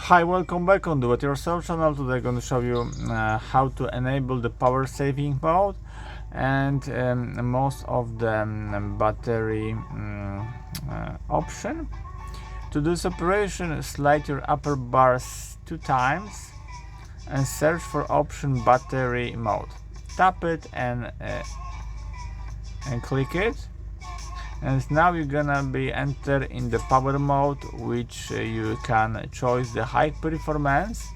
Hi, welcome back on Do It Yourself channel. Today I'm going to show you how to enable the power saving mode and most of the battery option. To do this operation, slide your upper bars 2 times and search for option battery mode. Tap it and click it. And now you're gonna be enter in the power mode, which you can choose the high performance,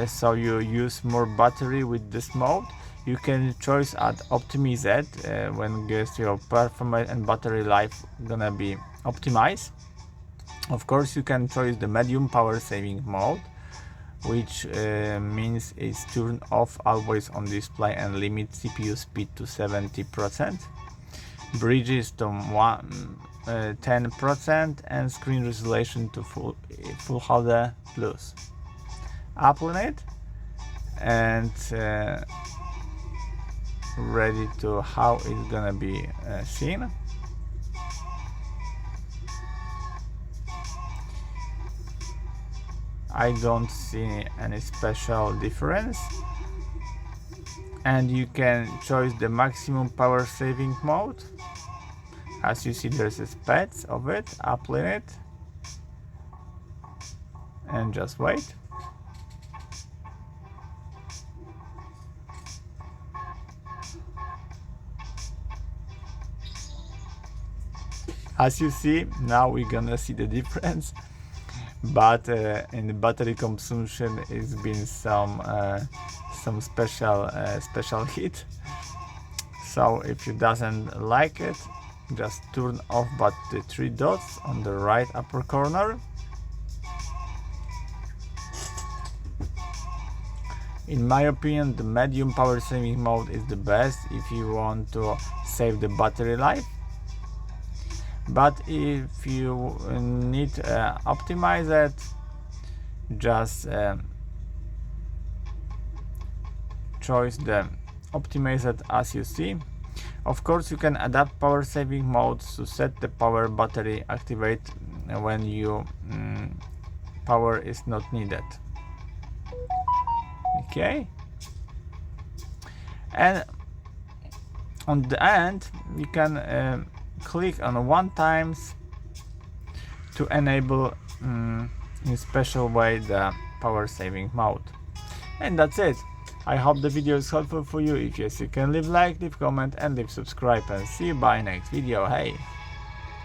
so you use more battery with this mode. You can choose at optimize it when gets your performance and battery life gonna be optimized. Of course, you can choose the medium power saving mode, which means it's turn off always on display and limit CPU speed to 70%. Bridges to 10% and screen resolution to full HD plus. Apply it and ready to how it's gonna be seen. I don't see any special difference. And you can choose the maximum power saving mode. As you see, there's a specs of it. Apply it and just wait. As you see, now we're gonna see the difference, but in the battery consumption it's been some special hit. So if you doesn't like it, just turn off but the 3 dots on the right upper corner. In my opinion, the medium power saving mode is the best if you want to save the battery life. But if you need optimize it, just choose the optimized as you see. Of course, you can adapt power saving modes to set the power battery activate when you power is not needed. Okay, and on the end you can click on 1 times to enable in a special way the power saving mode. And that's it. I hope the video is helpful for you. If yes, you can leave like, leave comment and leave subscribe, and see you by next video. Hey!